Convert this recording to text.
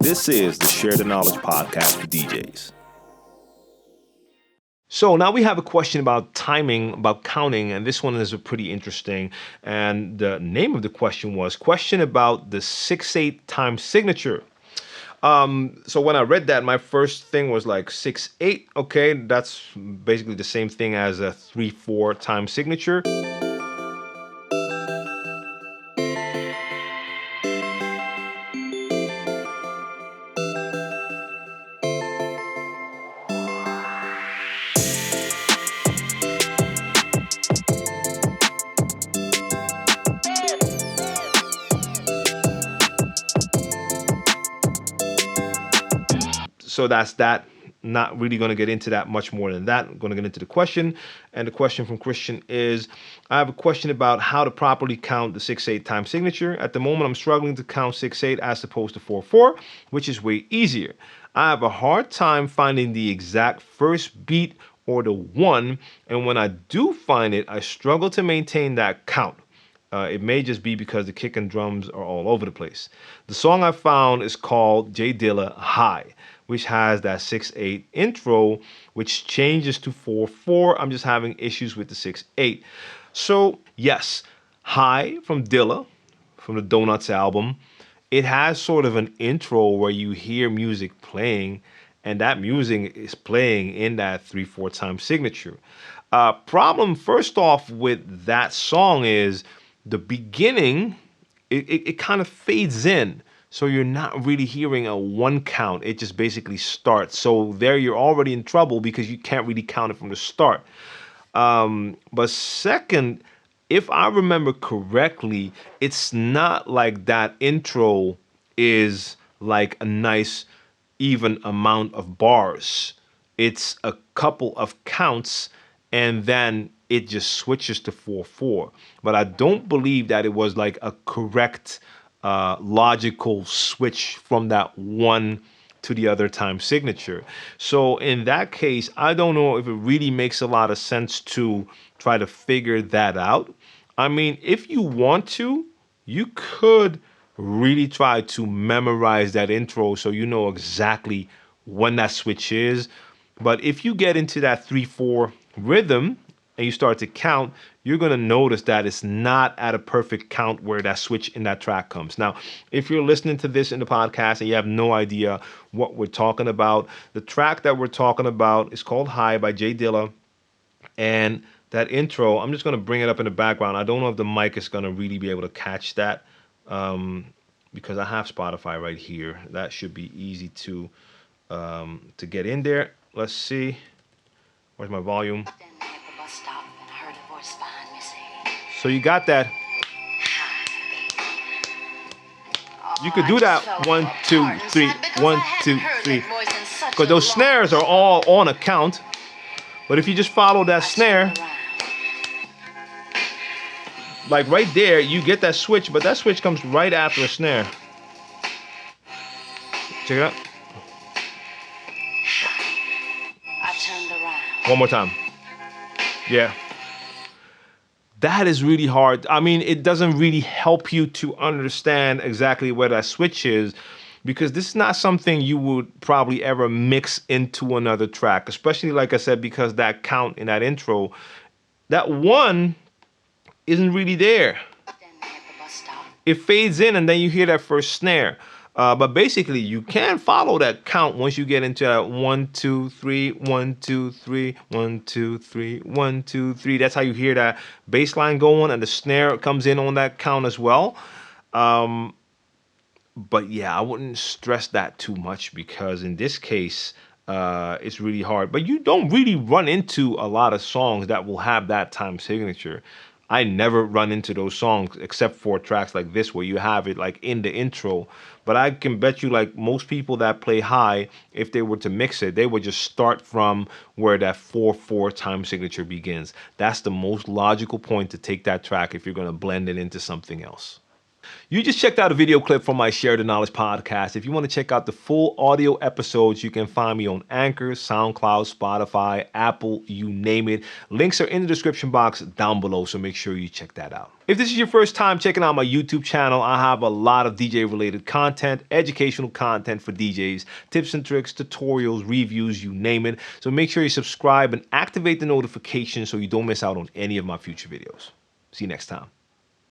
This is the Share the Knowledge podcast for DJs. So now we have a question about timing, about counting, and this one is a pretty interesting. And the name of the question was question about the 6/8 time signature. So when I read that, my first thing was like 6/8. Okay, that's basically the same thing as a 3/4 time signature. So that's that. Not really going to get into that much more than that. I'm going to get into the question. And the question from Christian is, I have a question about how to properly count the 6/8 time signature. At the moment, I'm struggling to count 6/8 as opposed to 4/4, which is way easier. I have a hard time finding the exact first beat or the one. And when I do find it, I struggle to maintain that count. It may just be because the kick and drums are all over the place. The song I found is called J Dilla High, which has that 6/8 intro, which changes to 4/4. I'm just having issues with the 6/8. So yes, High from Dilla, from the Donuts album, it has sort of an intro where you hear music playing, and that music is playing in that 3/4 time signature. Problem first off with that song is the beginning, it kind of fades in. So you're not really hearing a one count. It just basically starts. So there you're already in trouble because you can't really count it from the start. But second, if I remember correctly, it's not like that intro is like a nice even amount of bars. It's a couple of counts and then it just switches to 4/4. But I don't believe that it was like a correct logical switch from that one to the other time signature. So in that case, I don't know if it really makes a lot of sense to try to figure that out. I mean, if you want to, you could really try to memorize that intro so you know exactly when that switch is. But if you get into that 3/4 rhythm and you start to count, you're going to notice that it's not at a perfect count where that switch in that track comes. Now, if you're listening to this in the podcast and you have no idea what we're talking about, the track that we're talking about is called High by J Dilla. And that intro, I'm just going to bring it up in the background. I don't know if the mic is going to really be able to catch that because I have Spotify right here. That should be easy to get in there. Let's see. Where's my volume? So you got that. You could do that 1, 2, 3, 1, 2, 3. Because those snares are all on a count. But if you just follow that snare, like right there, you get that switch, but that switch comes right after a snare. Check it out. One more time. Yeah. That is really hard. I mean, it doesn't really help you to understand exactly where that switch is because this is not something you would probably ever mix into another track, especially, like I said, because that count in that intro, that one isn't really there. It fades in and then you hear that first snare. But basically, you can follow that count once you get into that 1, 2, 3, 1, 2, 3, 1, 2, 3, 1, 2, 3. That's how you hear that bass line going, and the snare comes in on that count as well. But yeah, I wouldn't stress that too much because in this case, it's really hard. But you don't really run into a lot of songs that will have that time signature. I never run into those songs except for tracks like this where you have it like in the intro. But I can bet you like most people that play High, if they were to mix it, they would just start from where that 4/4 time signature begins. That's the most logical point to take that track if you're going to blend it into something else. You just checked out a video clip from my Share the Knowledge podcast. If you want to check out the full audio episodes, you can find me on Anchor, SoundCloud, Spotify, Apple, you name it. Links are in the description box down below, so make sure you check that out. If this is your first time checking out my YouTube channel, I have a lot of DJ-related content, educational content for DJs, tips and tricks, tutorials, reviews, you name it. So make sure you subscribe and activate the notifications so you don't miss out on any of my future videos. See you next time.